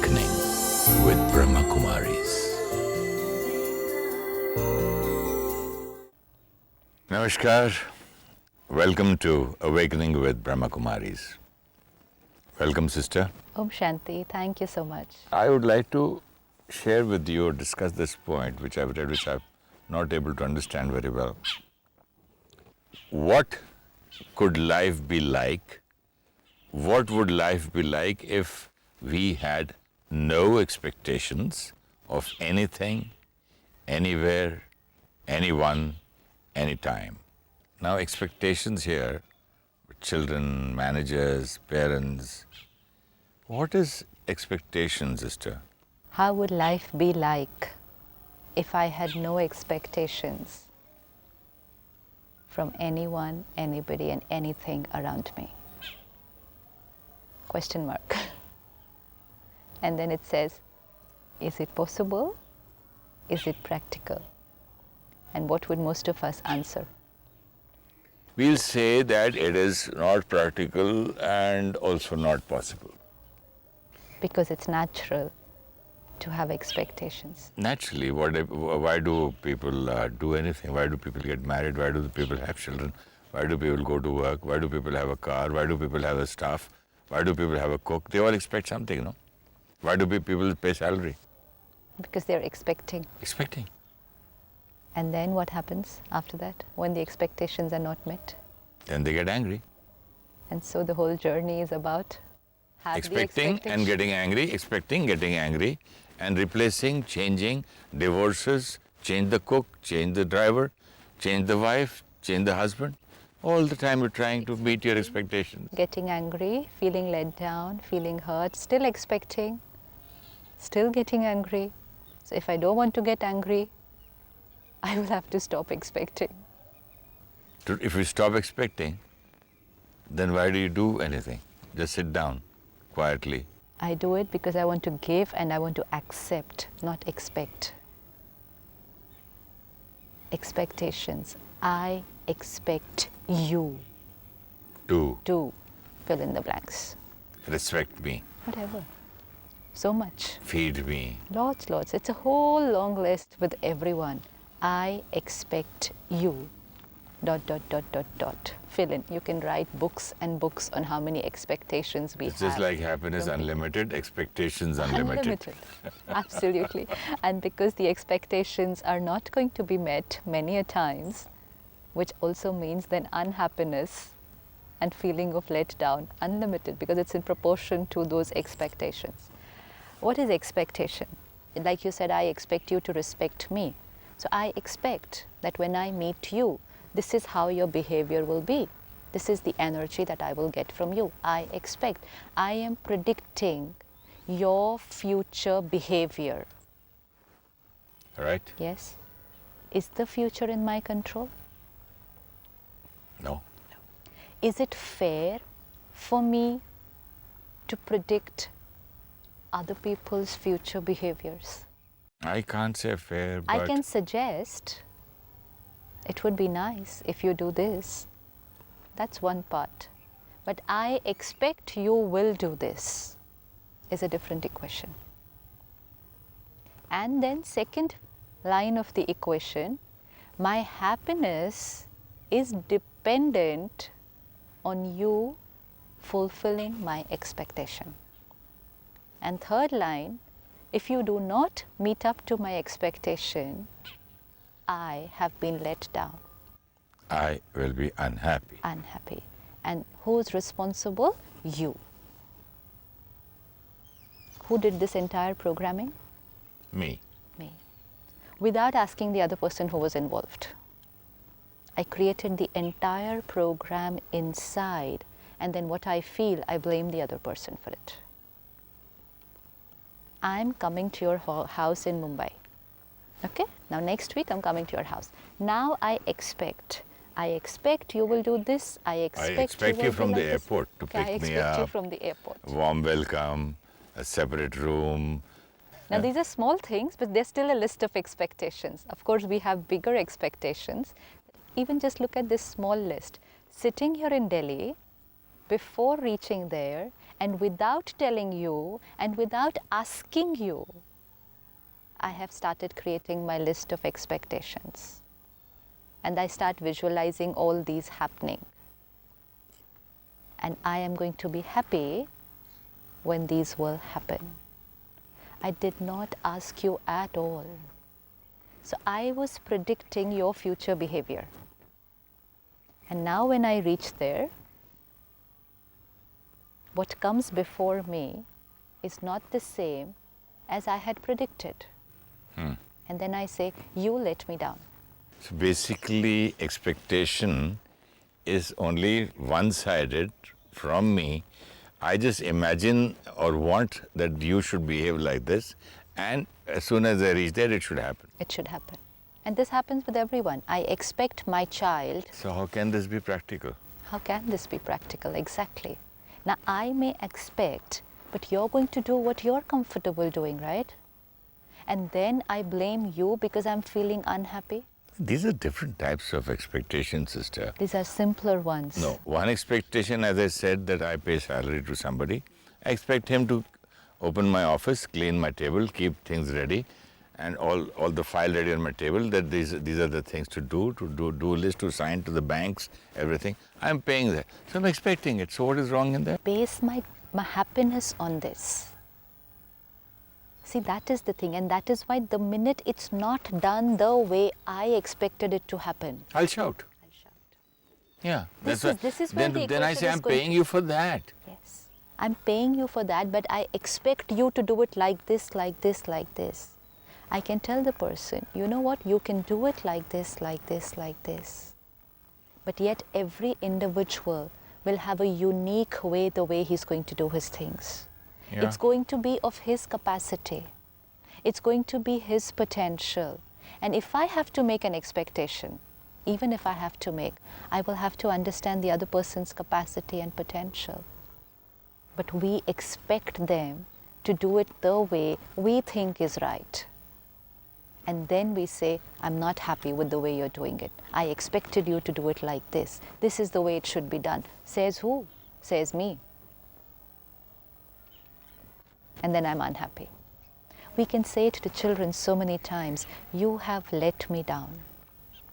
Awakening with Brahma Kumaris. Namaskar. Welcome to Awakening with Brahma Kumaris. Welcome, sister. Om Shanti, thank you so much. I would like to share with you or discuss this point which I've read, which I'm not able to understand very well. What could life be like? What would life be like if we had no expectations of anything, anywhere, anyone, anytime? Now, expectations here, children, managers, parents. What is expectation, sister? How would life be like if I had no expectations from anyone, anybody, and anything around me? Question mark. And then it says, is it possible? Is it practical? And what would most of us answer? We'll say that it is not practical and also not possible. Because it's natural to have expectations. Naturally, why do people do anything? Why do people get married? Why do people have children? Why do people go to work? Why do people have a car? Why do people have a staff? Why do people have a cook? They all expect something, no? Why do people pay salary? Because they're expecting. Expecting. And then what happens after that when the expectations are not met? Then they get angry. And so the whole journey is about Expecting and getting angry, expecting, getting angry, and replacing, changing, divorces, change the cook, change the driver, change the wife, change the husband. All the time you're trying to meet your expectations. Getting angry, feeling let down, feeling hurt, still expecting, still getting angry. So if I don't want to get angry, I will have to stop expecting. If you stop expecting, then why do you do anything? Just sit down quietly. I do it because I want to give and I want to accept, not expect. Expectations. I expect you To to fill in the blanks. respect me, Whatever. So much. feed me. Lots. It's a whole long list with everyone. I expect you. ... Fill in. You can write books and books on how many expectations we have. It's just like happiness unlimited, expectations unlimited. Absolutely. And because the expectations are not going to be met many a times, which also means then unhappiness and feeling of letdown, unlimited, because it's in proportion to those expectations. What is expectation? Like you said, I expect you to respect me. So I expect that when I meet you, this is how your behavior will be. This is the energy that I will get from you. I expect. I am predicting your future behavior. Right? Yes? Is the future in my control? No. Is it fair for me to predict other people's future behaviors? I can't say fair, but I can suggest it would be nice if you do this. That's one part. But I expect you will do this is a different equation. And then second line of the equation, my happiness is dependent on you fulfilling my expectation. And third line, if you do not meet up to my expectation, I have been let down. I will be unhappy. Unhappy. And who's responsible? You. Who did this entire programming? Me. Me. Without asking the other person who was involved. I created the entire program inside, and then what I feel, I blame the other person for it. I'm coming to your house in Mumbai. Okay? Now next week I'm coming to your house. Now I expect you will do this. I expect you from the airport to pick me up. I expect you from the airport. Warm welcome, a separate room. Now these are small things, but there's still a list of expectations. Of course, we have bigger expectations. Even just look at this small list. Sitting here in Delhi, before reaching there, And without telling you and without asking you, I have started creating my list of expectations. And I start visualizing all these happening. And I am going to be happy when these will happen. I did not ask you at all. So I was predicting your future behavior. And now when I reach there, what comes before me is not the same as I had predicted. And then I say, you let me down. So basically, expectation is only one-sided from me. I just imagine or want that you should behave like this, and as soon as I reach there, it should happen. It should happen. And this happens with everyone. I expect my child. So how can this be practical? How can this be practical? Exactly. Now, I may expect, but you're going to do what you're comfortable doing, right? And then I blame you because I'm feeling unhappy. These are different types of expectations, sister. These are simpler ones. No, one expectation, as I said, that I pay salary to somebody. I expect him to open my office, clean my table, keep things ready, and all the file ready on my table, that these are the things to do list, to sign to the banks, everything. I'm paying that. So I'm expecting it. So what is wrong in that? Base my happiness on this. See, that is the thing, and that is why the minute it's not done the way I expected it to happen, I'll shout. I'll shout. Yeah. This is where the then I equation say, is I'm going paying you for that. Yes. I'm paying you for that, but I expect you to do it like this, like this, like this. I can tell the person, you know what, you can do it like this, like this, like this. But yet every individual will have a unique way, the way he's going to do his things. Yeah. It's going to be of his capacity. It's going to be his potential. And if I have to make an expectation, even if I have to make, I will have to understand the other person's capacity and potential. But we expect them to do it the way we think is right. And then we say, I'm not happy with the way you're doing it. I expected you to do it like this. This is the way it should be done. Says who? Says me. And then I'm unhappy. We can say it to children so many times, you have let me down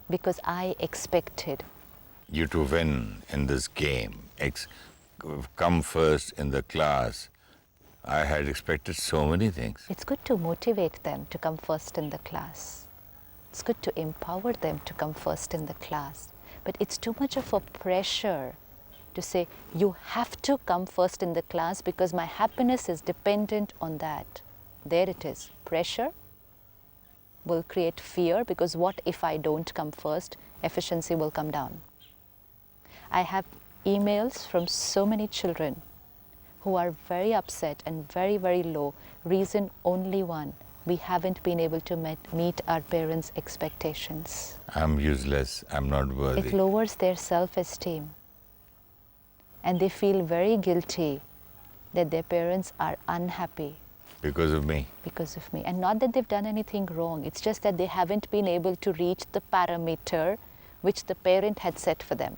because I expected You to win in this game, come first in the class. I had expected so many things. It's good to motivate them to come first in the class. It's good to empower them to come first in the class. But it's too much of a pressure to say, you have to come first in the class because my happiness is dependent on that. There it is. Pressure will create fear because what if I don't come first? Efficiency will come down. I have emails from so many children who are very upset and very, very low. Reason only one, we haven't been able to meet our parents' expectations. I'm useless, I'm not worthy. It lowers their self-esteem. And they feel very guilty that their parents are unhappy. Because of me. Because of me. And not that they've done anything wrong, it's just that they haven't been able to reach the parameter which the parent had set for them.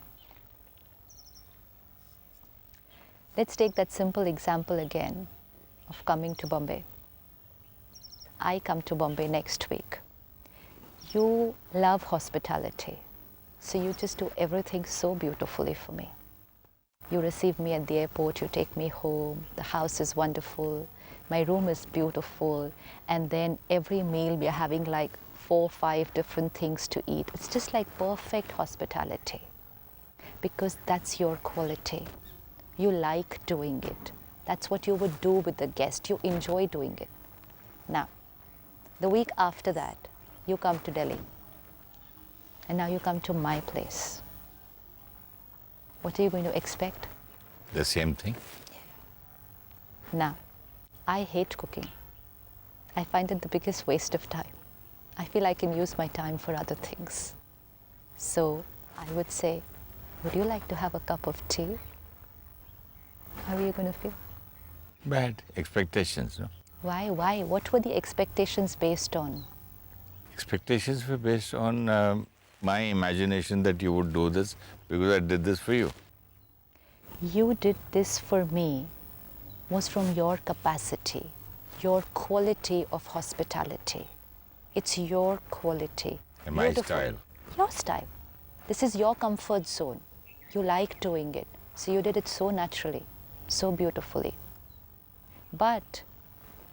Let's take that simple example again of coming to Bombay. I come to Bombay next week. You love hospitality, so you just do everything so beautifully for me. You receive me at the airport, you take me home, the house is wonderful, my room is beautiful, and then every meal we are having like 4 or 5 different things to eat. It's just like perfect hospitality because that's your quality. You like doing it. That's what you would do with the guest. You enjoy doing it. Now, the week after that, you come to Delhi. And now you come to my place. What are you going to expect? The same thing? Now, I hate cooking. I find it the biggest waste of time. I feel I can use my time for other things. So I would say, would you like to have a cup of tea? How are you going to feel? Bad. Expectations, no? Why? What were the expectations based on? Expectations were based on my imagination that you would do this because I did this for you. You did this for me was from your capacity, your quality of hospitality. It's your quality. And my Beautiful. style. Your style. This is your comfort zone. You like doing it. So you did it so naturally, so beautifully. But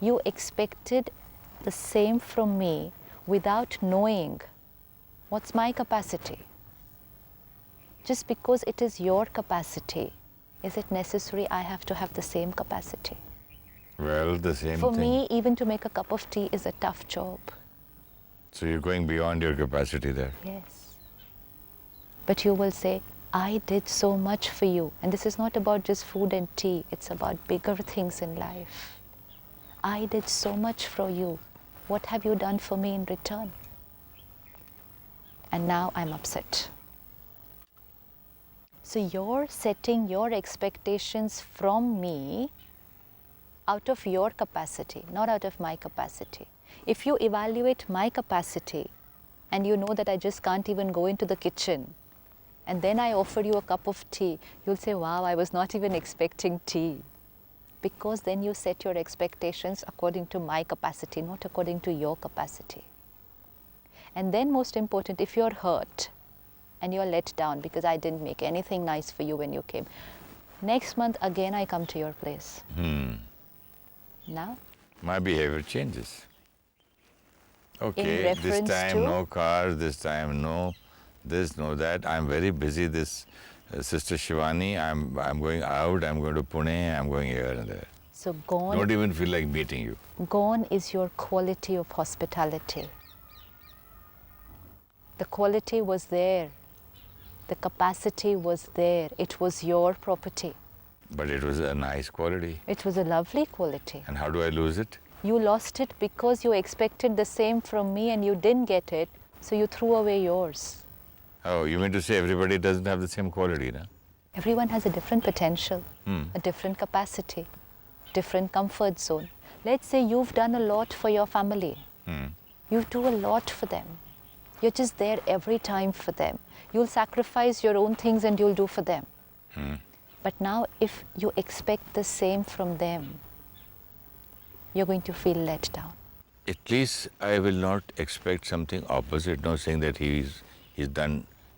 you expected the same from me without knowing what's my capacity. Just because it is your capacity, is it necessary I have to have the same capacity? Well, the same For thing. me, even to make a cup of tea is a tough job. So you're going beyond your capacity there. Yes. But you will say, I did so much for you. And this is not about just food and tea, it's about bigger things in life. I did so much for you. What have you done for me in return? And now I'm upset. So you're setting your expectations from me out of your capacity, not out of my capacity. If you evaluate my capacity and you know that I just can't even go into the kitchen, and then I offer you a cup of tea, you'll say, wow, I was not even expecting tea. Because then you set your expectations according to my capacity, not according to your capacity. And then most important, if you're hurt and you're let down because I didn't make anything nice for you when you came, next month again I come to your place. Now? My behavior changes. Okay, this reference time to? no car, this time no this, no that. I'm very busy. This Sister Shivani, I'm going out, I'm going to Pune, I'm going here and there. So gone, Don't even feel like meeting you. gone is your quality of hospitality. The quality was there. The capacity was there. It was your property. But it was a nice quality. It was a lovely quality. And how do I lose it? You lost it because you expected the same from me and you didn't get it, so you threw away yours. Oh, you mean to say everybody doesn't have the same quality, no? Everyone has a different potential, a different capacity, different comfort zone. Let's say you've done a lot for your family. You do a lot for them. You're just there every time for them. You'll sacrifice your own things and you'll do for them. But now if you expect the same from them, you're going to feel let down. At least I will not expect something opposite, no, saying that he's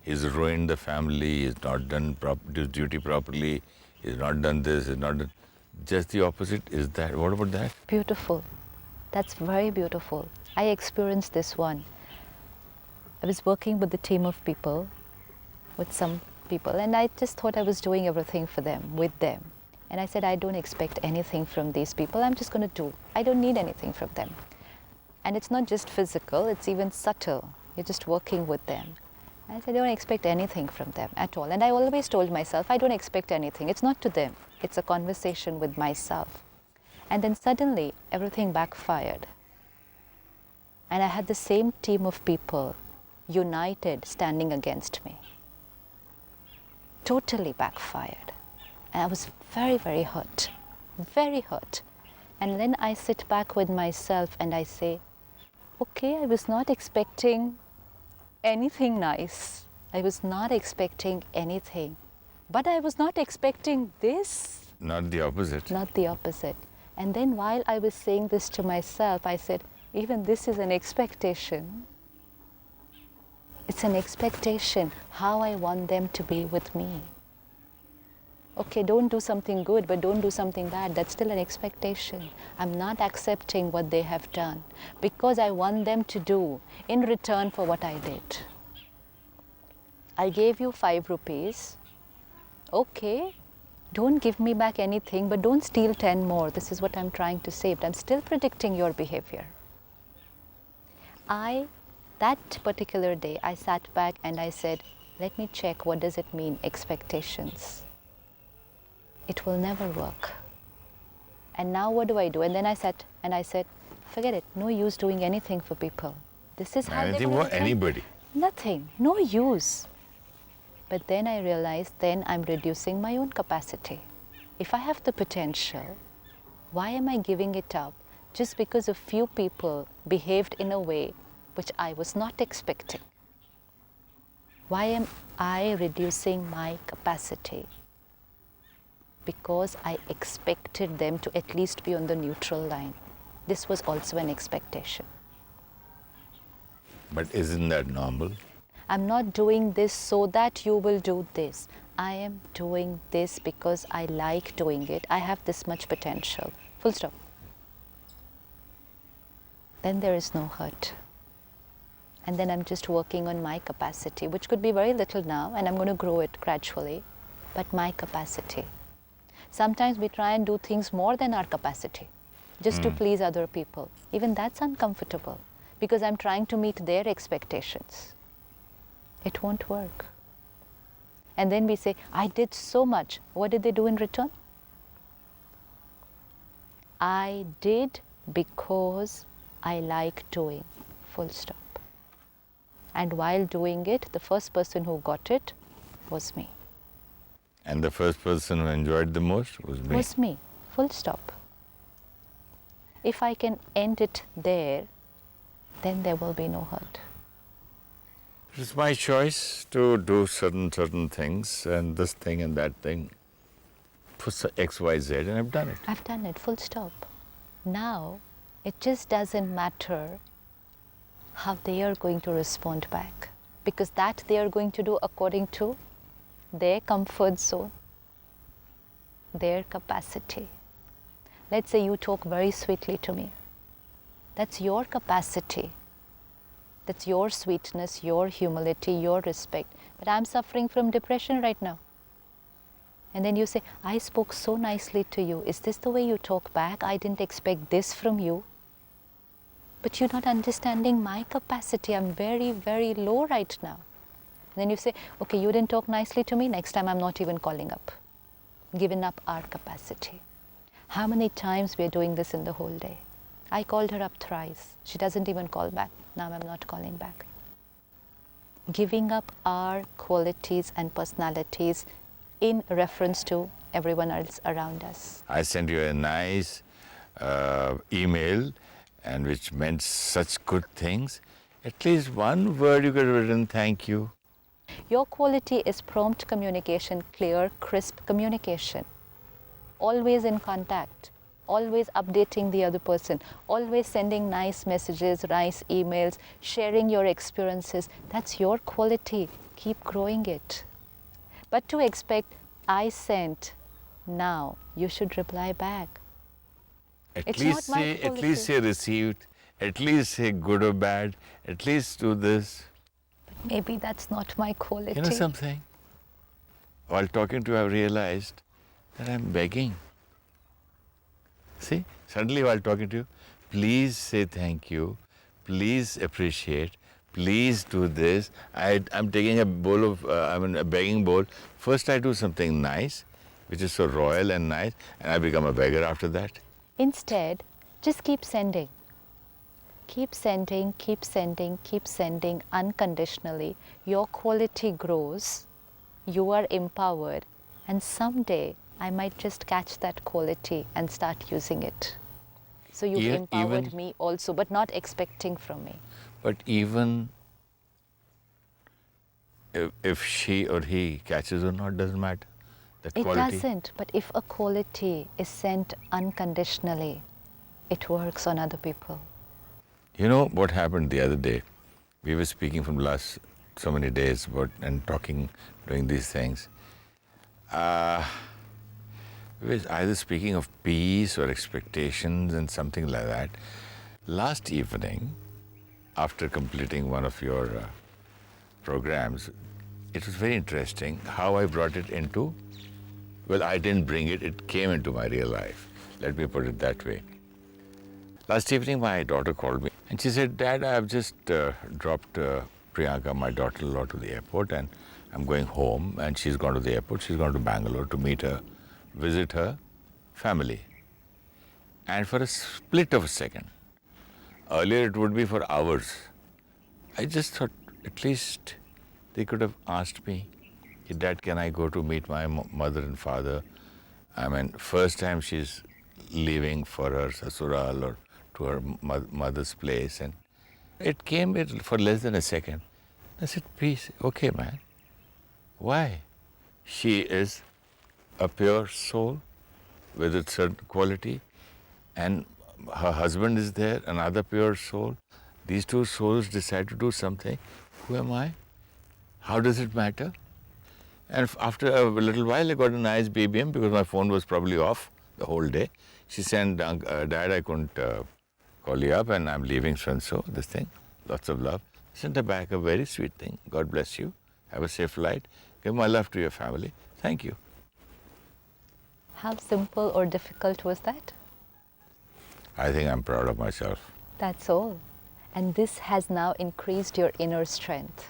ruined the family, he's not done his duty properly, he's not done this, he's not done. Just the opposite is that. What about that? Beautiful. That's very beautiful. I experienced this one. I was working with a team of people, with some people, and I just thought I was doing everything for them, with them. And I said, I don't expect anything from these people, I'm just going to do. I don't need anything from them. And it's not just physical, it's even subtle. You're just working with them. And I said, I don't expect anything from them at all. And I always told myself, I don't expect anything. It's not to them. It's a conversation with myself. And then suddenly, everything backfired. And I had the same team of people united standing against me. Totally backfired. And I was very, very hurt. Very hurt. And then I sit back with myself and I say, okay, I was not expecting anything nice. I was not expecting anything. But I was not expecting this. Not the opposite. Not the opposite. And then while I was saying this to myself, I said, even this is an expectation. It's an expectation how I want them to be with me. Okay, don't do something good, but don't do something bad. That's still an expectation. I'm not accepting what they have done because I want them to do in return for what I did. I gave you 5 rupees. Okay, don't give me back anything, but don't steal 10 more. This is what I'm trying to say. But I'm still predicting your behavior. That particular day, I sat back and I said, let me check what does it mean, expectations. It will never work. And now what do? And then I sat and I said, forget it, no use doing anything for people. This is how Anything they will for anybody. Nothing, no use. But then I realized then I'm reducing my own capacity. If I have the potential, why am I giving it up just because a few people behaved in a way which I was not expecting? Why am I reducing my capacity? because I expected them to at least be on the neutral line. This was also an expectation. But isn't that normal? I'm not doing this so that you will do this. I am doing this because I like doing it. I have this much potential. Full stop. Then there is no hurt. And then I'm just working on my capacity, which could be very little now, and I'm going to grow it gradually. But my capacity. Sometimes we try and do things more than our capacity, just to please other people. Even that's uncomfortable, because I'm trying to meet their expectations. It won't work. And then we say, I did so much. What did they do in return? I did because I like doing. Full stop. And while doing it, the first person who got it was me. And the first person who enjoyed the most was me. Was me. Full stop. If I can end it there, then there will be no hurt. It's my choice to do certain things, and this thing and that thing for X, Y, Z, and I've done it. I've done it, full stop. Now, it just doesn't matter how they are going to respond back, because that they are going to do according to their comfort zone, their capacity. Let's say you talk very sweetly to me. That's your capacity. That's your sweetness, your humility, your respect. But I'm suffering from depression right now. And then you say, I spoke so nicely to you. Is this the way you talk back? I didn't expect this from you. But you're not understanding my capacity. I'm very, very low right now. And then you say, okay, you didn't talk nicely to me. Next time I'm not even calling up. Given up our capacity. How many times we are doing this in the whole day? I called her up thrice. She doesn't even call back. Now I'm not calling back. Giving up our qualities and personalities in reference to everyone else around us. I sent you a nice email, and which meant such good things. At least one word you could have written, thank you. Your quality is prompt communication, clear, crisp communication. Always in contact. Always updating the other person, always sending nice messages, nice emails, sharing your experiences. That's your quality. Keep growing it. But to expect, I sent, now you should reply back. At least say received, at least say good or bad, at least do this. But maybe that's not my quality. You know something? While talking to you, I realized that I'm begging. See, suddenly while talking to you, please say thank you, please appreciate, please do this. I'm taking a bowl of, a begging bowl. First I do something nice, which is so royal and nice, and I become a beggar after that. Instead, just keep sending. Keep sending, keep sending, keep sending unconditionally. Your quality grows, you are empowered, and someday I might just catch that quality and start using it. So you've empowered me also, but not expecting from me. But even if she or he catches or not, doesn't matter. That it quality. Doesn't, but if a quality is sent unconditionally, it works on other people. You know what happened the other day? We were speaking from last so many days about and talking, doing these things. We were either speaking of peace or expectations and something like that. Last evening, after completing one of your programs, it was very interesting how I brought it into, well, I didn't bring it, it came into my real life. Let me put it that way. Last evening, my daughter called me and she said, Dad, I have just dropped Priyanka, my daughter-in-law, to the airport, and I'm going home, and she's gone to the airport. She's gone to Bangalore to meet her, visit her family. And for a split of a second, earlier it would be for hours, I just thought at least they could have asked me, Dad, can I go to meet my mother and father? I mean, first time she's leaving for her sasural or to her mother's place. And it came for less than a second. I said, please, okay, man. Why? She is a pure soul with a certain quality, and her husband is there, another pure soul. These two souls decide to do something. Who am I? How does it matter? And after a little while, I got a nice BBM because my phone was probably off the whole day. She said, Dad, I couldn't call you up and I'm leaving so this thing. Lots of love. Sent her back a very sweet thing. God bless you. Have a safe flight. Give my love to your family. Thank you. How simple or difficult was that? I think I'm proud of myself. That's all. And this has now increased your inner strength.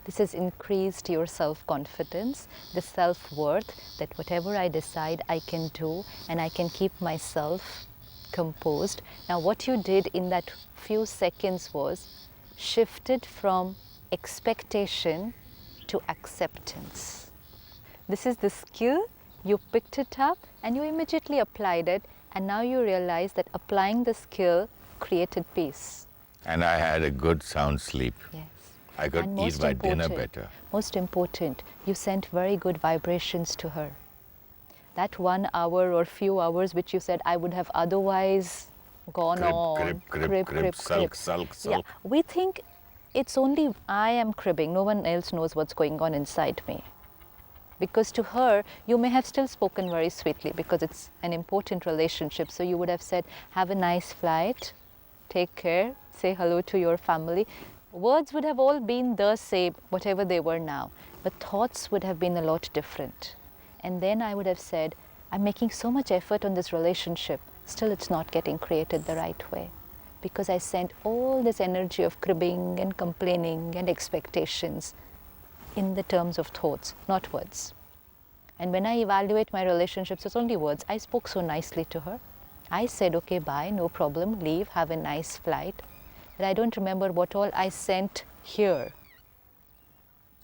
This has increased your self-confidence, the self-worth that whatever I decide I can do and I can keep myself composed. Now what you did in that few seconds was shifted from expectation to acceptance. This is the skill, you picked it up and you immediately applied it, and now you realize that applying the skill created peace. And I had a good sound sleep. Yes. I could And eat my dinner better. Most important, you sent very good vibrations to her. That 1 hour or few hours which you said I would have otherwise gone on. Crib, sulk. Yeah, we think it's only I am cribbing, no one else knows what's going on inside me. Because to her, you may have still spoken very sweetly because it's an important relationship. So you would have said, have a nice flight, take care, say hello to your family. Words would have all been the same, whatever they were now. But thoughts would have been a lot different. And then I would have said, I'm making so much effort on this relationship, still it's not getting created the right way. Because I sent all this energy of cribbing and complaining and expectations in the terms of thoughts, not words. And when I evaluate my relationships, it's only words. I spoke so nicely to her. I said, okay, bye, no problem, leave, have a nice flight. But I don't remember what all I sent here.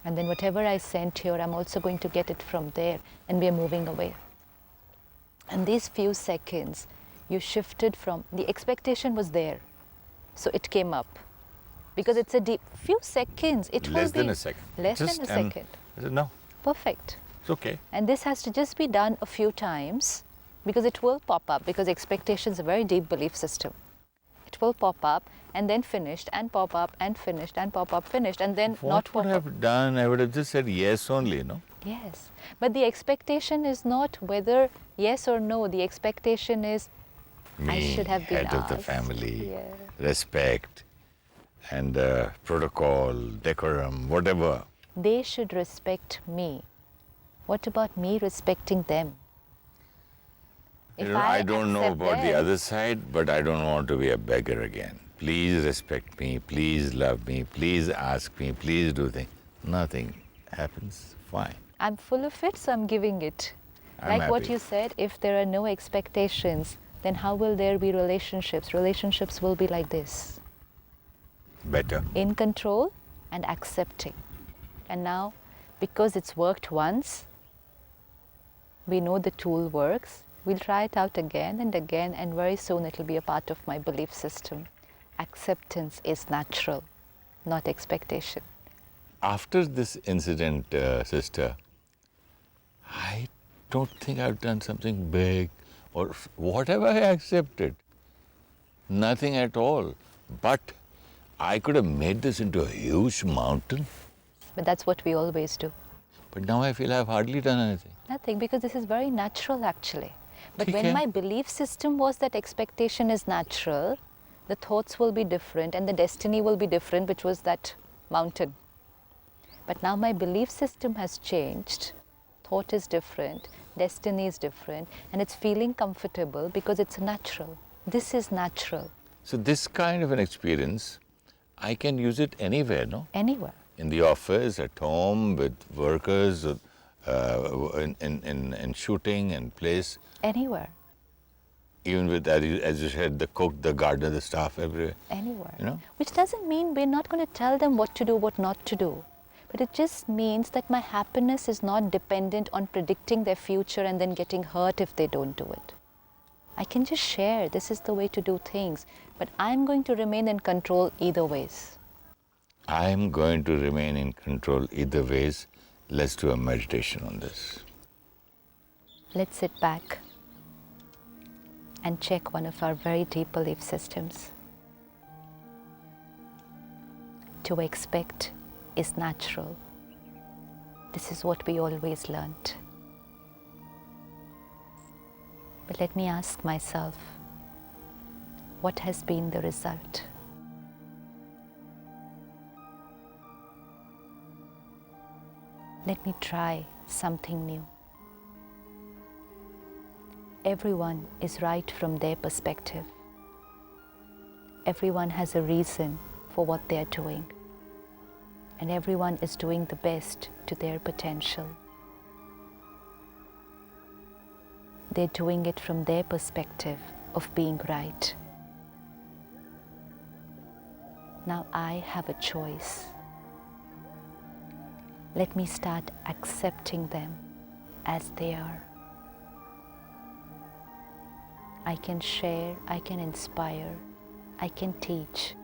And then whatever I sent here, I'm also going to get it from there, and we are moving away. And these few seconds, you shifted from, the expectation was there, so it came up. Because it's a deep, few seconds, it will be... Less than a second. Less than a second. I said, no. Perfect. It's okay. And this has to just be done a few times because it will pop up, because expectation is a very deep belief system. It will pop up and then finished and pop up and finished and pop up, finished and then not pop up. What would I have done? I would have just said yes only, no? Yes. But the expectation is not whether yes or no. The expectation is I should have been head asked. of the family, Yeah. respect and protocol, decorum, whatever. They should respect me. What about me respecting them? You If know, I don't know accept about the them- other side, but I don't want to be a beggar again. Please respect me, please love me, please ask me, please do things. Nothing happens, fine. I'm full of it, so I'm giving it. I'm Like what happy. you said, if there are no expectations, then how will there be relationships? Relationships will be like this. Better. In control and accepting. And now, because it's worked once, we know the tool works. We'll try it out again, and very soon it'll be a part of my belief system. Acceptance is natural, not expectation. After this incident, sister, I don't think I've done something big or whatever I accepted. Nothing at all. But I could have made this into a huge mountain. But that's what we always do. But now I feel I've hardly done anything. Nothing, because this is very natural actually. But ठीक when है. my belief system was that expectation is natural, the thoughts will be different and the destiny will be different, which was that mountain. But now my belief system has changed, thought is different, destiny is different, and it's feeling comfortable because it's natural. This is natural. So this kind of an experience, I can use it anywhere, no? Anywhere. In the office, at home, with workers, in shooting and place. Anywhere. Even with, as you said, the cook, the gardener, the staff, everywhere. Anywhere. You know? Which doesn't mean we're not going to tell them what to do, what not to do. But it just means that my happiness is not dependent on predicting their future and then getting hurt if they don't do it. I can just share, this is the way to do things. But I'm going to remain in control either ways. I'm going to remain in control either ways. Let's do a meditation on this. Let's sit back and check one of our very deep belief systems. To expect is natural. This is what we always learnt. But let me ask myself, what has been the result? Let me try something new. Everyone is right from their perspective. Everyone has a reason for what they are doing. And everyone is doing the best to their potential. They're doing it from their perspective of being right. Now I have a choice. Let me start accepting them as they are. I can share, I can inspire, I can teach,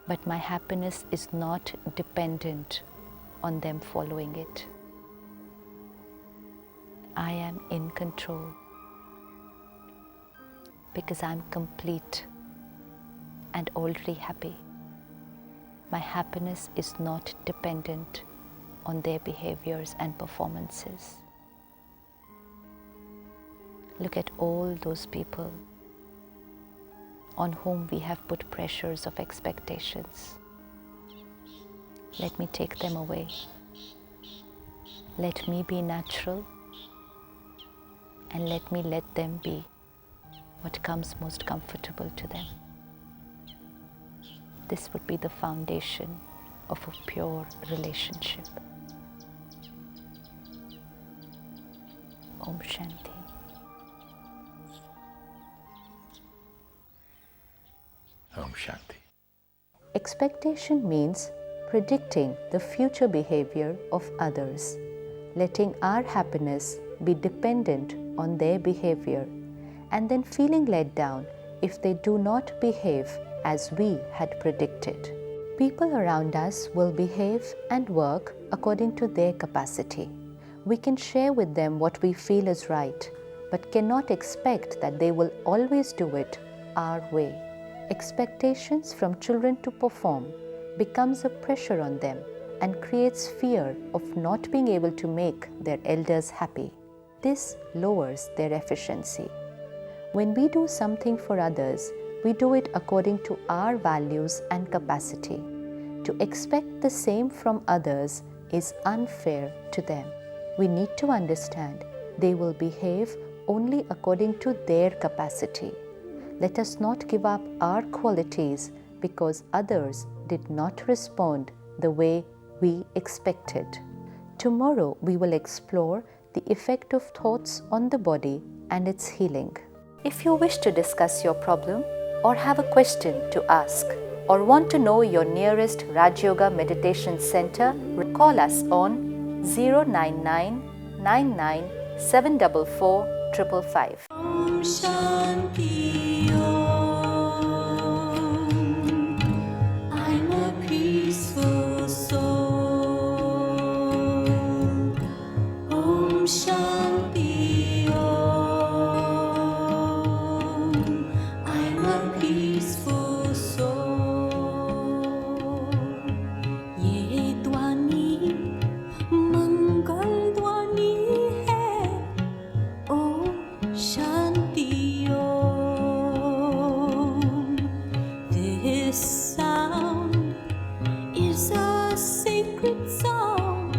but my happiness is not dependent on them following it. I am in control because I'm complete and already happy. My happiness is not dependent on their behaviors and performances. Look at all those people on whom we have put pressures of expectations. Let me take them away. Let me be natural, and let me let them be what comes most comfortable to them. This would be the foundation of a pure relationship. Om Shanti. Om Shanti. Expectation means predicting the future behavior of others, letting our happiness be dependent on their behavior, and then feeling let down if they do not behave as we had predicted. People around us will behave and work according to their capacity. We can share with them what we feel is right, but cannot expect that they will always do it our way. Expectations from children to perform becomes a pressure on them and creates fear of not being able to make their elders happy. This lowers their efficiency. When we do something for others, we do it according to our values and capacity. To expect the same from others is unfair to them. We need to understand they will behave only according to their capacity. Let us not give up our qualities because others did not respond the way we expected. Tomorrow we will explore the effect of thoughts on the body and its healing. If you wish to discuss your problem or have a question to ask or want to know your nearest Rajyoga Meditation Center, call us on 099 99 744 555. Om Shanti Om. I'm a peaceful soul. Om Shanti Om. I'm a peaceful soul. Ye Dwani Mangal Dwani hai. Om Shanti Om. This sound is a sacred sound.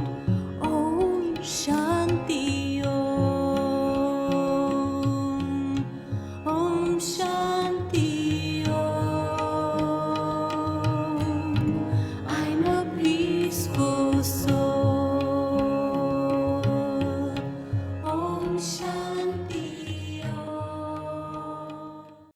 Om Shanti.